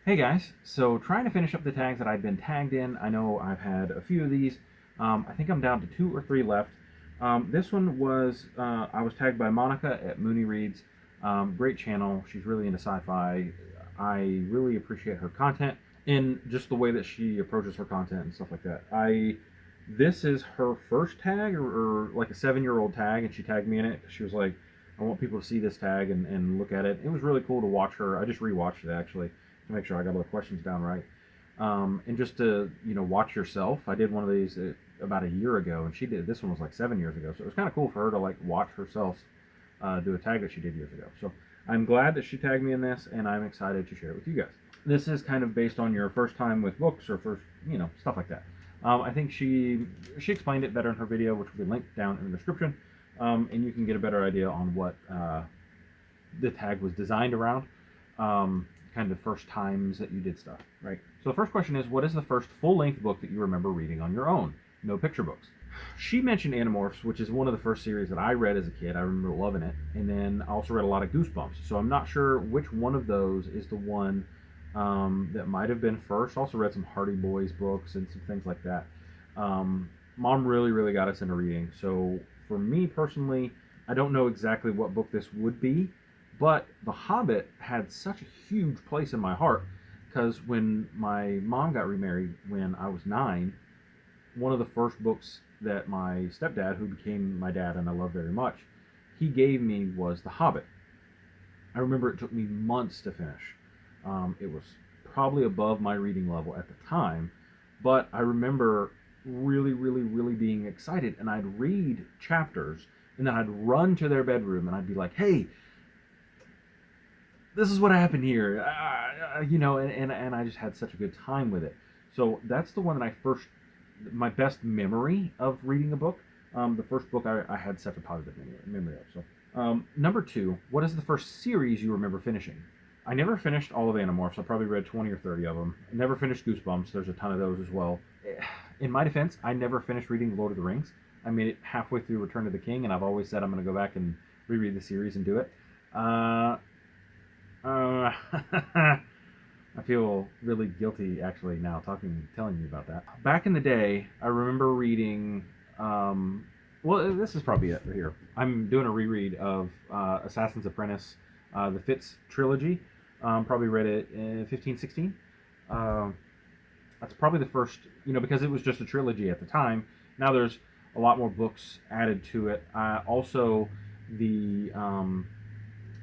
Hey guys, so trying to finish up the tags that I've been tagged in. I know I've had a few of these. I think I'm down to 2 or 3 left. This one was, I was tagged by Monica at Mooney Reads. Great channel. She's really into sci-fi. I really appreciate her content and just the way that she approaches her content and stuff like that. This is her first tag or like a 7-year-old tag, and she tagged me in it because she was like, I want people to see this tag and look at it. It was really cool to watch her. I just rewatched it actually to make sure I got all the questions down right. And just to watch yourself. I did one of these about a year ago, and she did this one was like 7 years ago. So it was kind of cool for her to like watch herself do a tag that she did years ago. So I'm glad that she tagged me in this, and I'm excited to share it with you guys. This is kind of based on your first time with books or first stuff like that. I think she explained it better in her video, which will be linked down in the description, and you can get a better idea on what the tag was designed around. Kind of first times that you did stuff, right? So the first question is, what is the first full-length book that you remember reading on your own? No picture books. She mentioned Animorphs, which is one of the first series that I read as a kid. I remember loving it. And then I also read a lot of Goosebumps. So I'm not sure which one of those is the one that might have been first. Also read some Hardy Boys books and some things like that. Mom really, really got us into reading. So for me personally, I don't know exactly what book this would be, but The Hobbit had such a huge place in my heart because when my mom got remarried when I was 9, one of the first books that my stepdad, who became my dad and I love very much, he gave me was The Hobbit. I remember it took me months to finish. It was probably above my reading level at the time, but I remember really, really, really being excited, and I'd read chapters, and then I'd run to their bedroom, and I'd be like, hey, this is what happened here, and I just had such a good time with it. So that's the one that my best memory of reading a book. The first book I had such a positive memory of. So number 2, what is the first series you remember finishing? I never finished all of Animorphs. I probably read 20 or 30 of them. I never finished Goosebumps. There's a ton of those as well. In my defense, I never finished reading Lord of the Rings. I made it halfway through Return of the King, and I've always said I'm going to go back and reread the series and do it. I feel really guilty actually now telling you about that. Back in the day, I remember reading. Well, this is probably it right here. I'm doing a reread of Assassin's Apprentice, the Fitz trilogy. Probably read it in 15, 16. That's probably the first, because it was just a trilogy at the time. Now there's a lot more books added to it. Also, the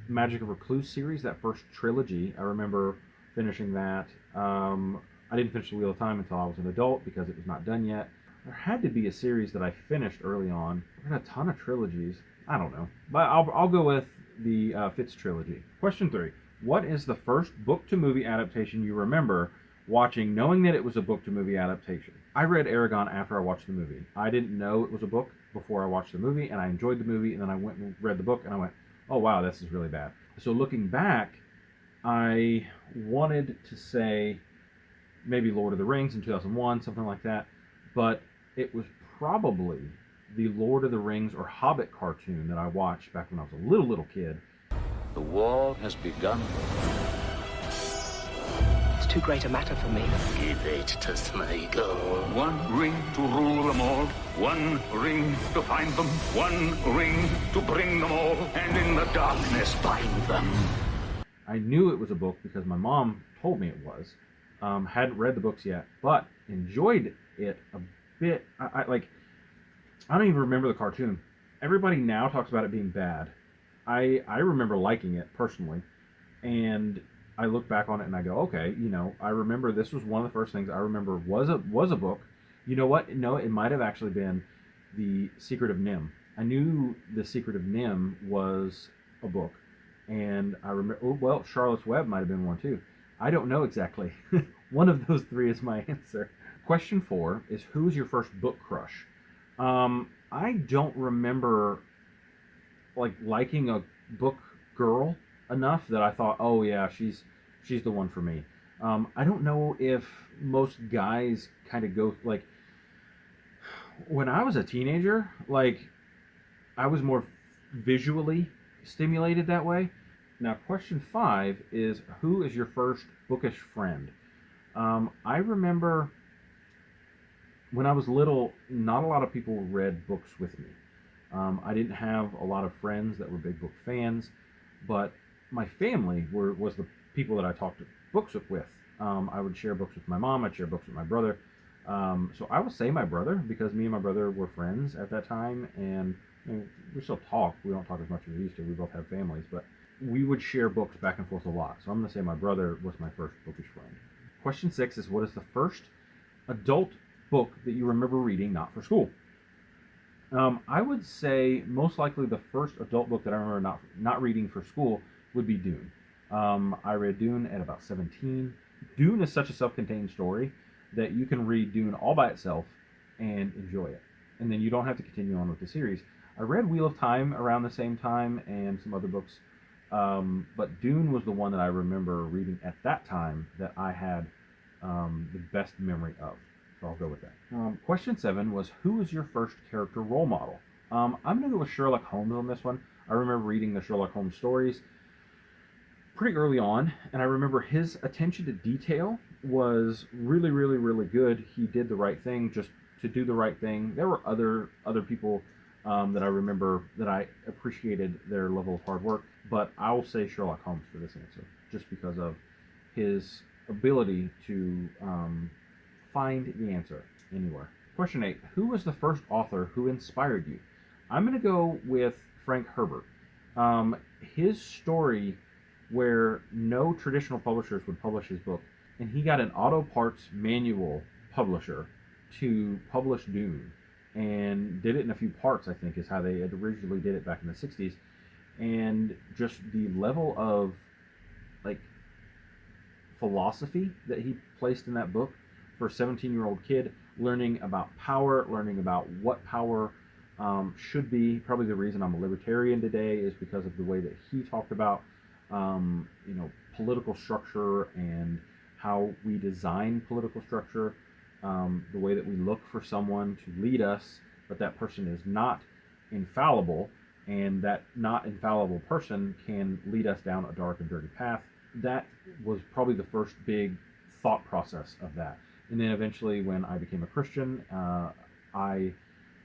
Magic of Recluse series, that first trilogy, I remember finishing that. I didn't finish the Wheel of Time until I was an adult because it was not done yet. There had to be a series that I finished early on. I read a ton of trilogies. I don't know, but I'll go with the Fitz trilogy. Question 3: what is the first book-to-movie adaptation you remember watching, knowing that it was a book-to-movie adaptation? I read Aragon after I watched the movie. I didn't know it was a book before I watched the movie, and I enjoyed the movie, and then I went and read the book, and I went, oh wow, this is really bad. So looking back, I wanted to say maybe Lord of the Rings in 2001, something like that, but it was probably the Lord of the Rings or Hobbit cartoon that I watched back when I was a little kid. The war has begun. It's too great a matter for me. Give it to Smeagol. One ring to rule them all, one ring to find them, one ring to bring them all, and in the darkness bind them. I knew it was a book because my mom told me it was. Hadn't read the books yet, but enjoyed it a bit. I don't even remember the cartoon. Everybody now talks about it being bad. I remember liking it personally, and I look back on it and I go, okay, I remember this was one of the first things I remember was a book. You know what? No, it might have actually been The Secret of Nim. I knew The Secret of Nim was a book, and I remember, Charlotte's Web might have been one too. I don't know exactly. One of those 3 is my answer. Question 4 is, who's your first book crush? I don't remember liking a book girl enough that I thought, oh yeah, she's the one for me. I don't know if most guys kind of go when I was a teenager, I was more visually stimulated that way. Now, question 5 is, who is your first bookish friend? I remember when I was little, not a lot of people read books with me. I didn't have a lot of friends that were big book fans, but my family was the people that I talked books with. I would share books with my mom. I'd share books with my brother. So I will say my brother, because me and my brother were friends at that time, and we still talk. We don't talk as much as we used to. We both have families, but we would share books back and forth a lot. So I'm going to say my brother was my first bookish friend. Question 6 is, what is the first adult book that you remember reading not for school? I would say most likely the first adult book that I remember not reading for school would be Dune. I read Dune at about 17. Dune is such a self-contained story that you can read Dune all by itself and enjoy it. And then you don't have to continue on with the series. I read Wheel of Time around the same time and some other books. But Dune was the one that I remember reading at that time that I had the best memory of. So I'll go with that. Question 7 was, who was your first character role model? I'm going to go with Sherlock Holmes on this one. I remember reading the Sherlock Holmes stories pretty early on, and I remember his attention to detail was really, really, really good. He did the right thing just to do the right thing. There were other people that I remember that I appreciated their level of hard work, but I'll say Sherlock Holmes for this answer, just because of his ability to find the answer anywhere. Question 8, who was the first author who inspired you? I'm going to go with Frank Herbert. His story where no traditional publishers would publish his book, and he got an auto parts manual publisher to publish Dune, and did it in a few parts, I think, is how they had originally did it back in the 60s. And just the level of like philosophy that he placed in that book for a 17-year-old kid, learning about power, learning about what power should be. Probably the reason I'm a libertarian today is because of the way that he talked about political structure and how we design political structure, the way that we look for someone to lead us, but that person is not infallible, and that not infallible person can lead us down a dark and dirty path. That was probably the first big thought process of that. And then eventually when I became a Christian, I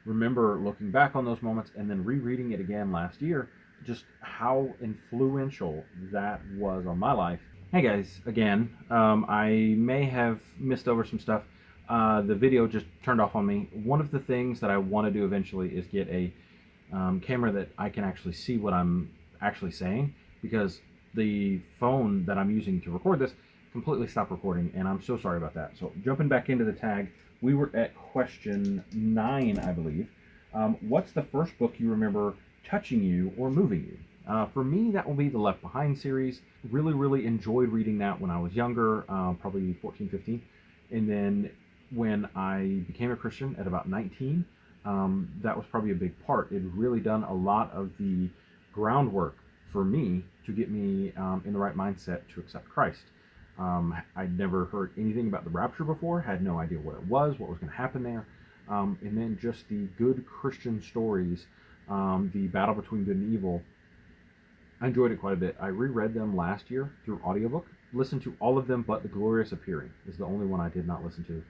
remember looking back on those moments and then rereading it again last year, just how influential that was on my life. Hey guys, again, I may have missed over some stuff. The video just turned off on me. One of the things that I want to do eventually is get a camera that I can actually see what I'm actually saying, because the phone that I'm using to record this completely stopped recording, and I'm so sorry about that. So jumping back into the tag, we were at question 9, I believe. What's the first book you remember touching you or moving you? For me, that will be the Left Behind series. Really, really enjoyed reading that when I was younger, probably 14, 15. And then when I became a Christian at about 19, that was probably a big part. It had really done a lot of the groundwork for me to get me in the right mindset to accept Christ. I'd never heard anything about the rapture before, had no idea what it was going to happen there. And then just the good Christian stories, the battle between good and evil, I enjoyed it quite a bit. I reread them last year through audiobook, listened to all of them, but The Glorious Appearing is the only one I did not listen to.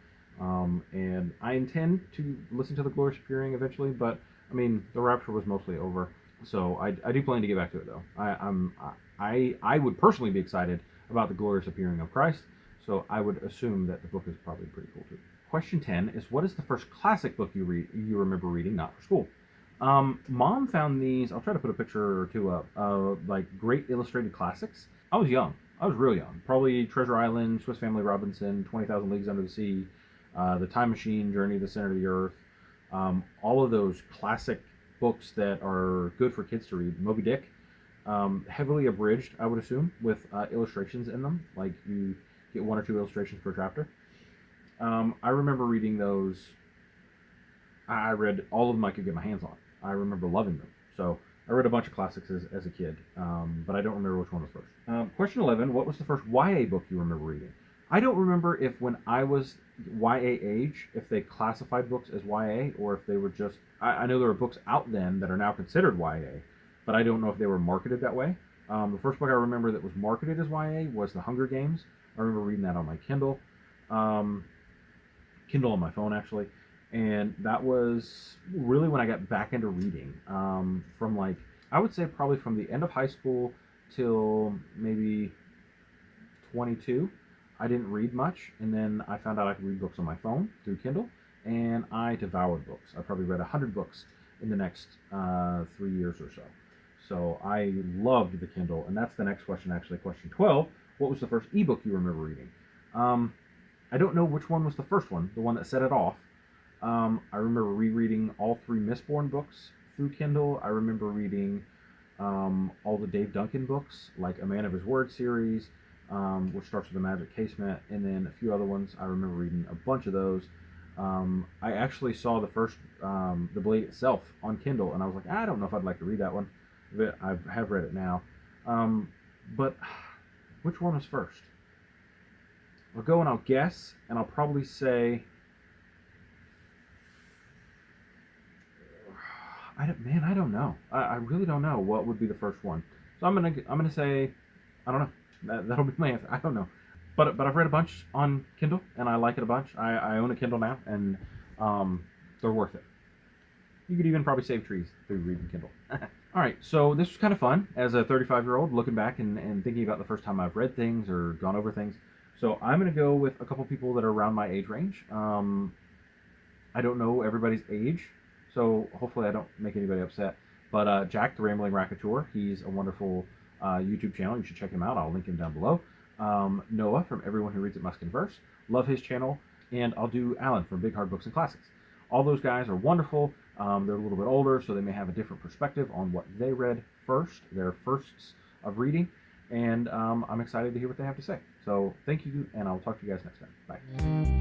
And I intend to listen to The Glorious Appearing eventually, but I mean, the rapture was mostly over, so I do plan to get back to it though. I would personally be excited about The Glorious Appearing of Christ, so I would assume that the book is probably pretty cool too. Question 10 is, what is the first classic book you remember reading not for school? Mom found these, I'll try to put a picture or two up, like great illustrated classics. I was young. I was real young. Probably Treasure Island, Swiss Family Robinson, 20,000 Leagues Under the Sea, The Time Machine, Journey to the Center of the Earth. All of those classic books that are good for kids to read. Moby Dick, heavily abridged, I would assume, with illustrations in them. Like you get 1 or 2 illustrations per chapter. I remember reading those. I read all of them I could get my hands on. I remember loving them. So I read a bunch of classics as a kid, but I don't remember which one was first. Question 11, what was the first YA book you remember reading? I don't remember if when I was YA age, if they classified books as YA, or if they were just, I know there were books out then that are now considered YA, but I don't know if they were marketed that way. The first book I remember that was marketed as YA was The Hunger Games. I remember reading that on my Kindle. Kindle on my phone, actually. And that was really when I got back into reading. From like, I would say probably from the end of high school till maybe 22. I didn't read much, and then I found out I could read books on my phone through Kindle, and I devoured books. I probably read 100 books in the next 3 years or so. So I loved the Kindle, and that's the next question, actually. Question 12, what was the first ebook you remember reading? I don't know which one was the first one, the one that set it off. I remember rereading all 3 Mistborn books through Kindle. I remember reading all the Dave Duncan books, like A Man of His Word series, which starts with the Magic Casement, and then a few other ones. I remember reading a bunch of those. I actually saw the first, The Blade itself, on Kindle, and I was like, I don't know if I'd like to read that one, but I have read it now. But which one was first? I'll go and I'll guess, and I'll probably say, I don't know. I really don't know what would be the first one. So I'm gonna say, I don't know. That'll be my answer. I don't know. But I've read a bunch on Kindle, and I like it a bunch. I own a Kindle now, and they're worth it. You could even probably save trees through reading Kindle. All right, so this was kind of fun as a 35-year-old, looking back and thinking about the first time I've read things or gone over things. So I'm going to go with a couple people that are around my age range. I don't know everybody's age, so hopefully I don't make anybody upset. But Jack, the Rambling Racketeur, he's a wonderful YouTube channel. You should check him out. I'll link him down below. Noah, from Everyone Who Reads It Must Converse. Love his channel. And I'll do Alan from Big Hard Books and Classics. All those guys are wonderful. They're a little bit older, so they may have a different perspective on what they read first, their firsts of reading. And I'm excited to hear what they have to say. So thank you, and I'll talk to you guys next time. Bye.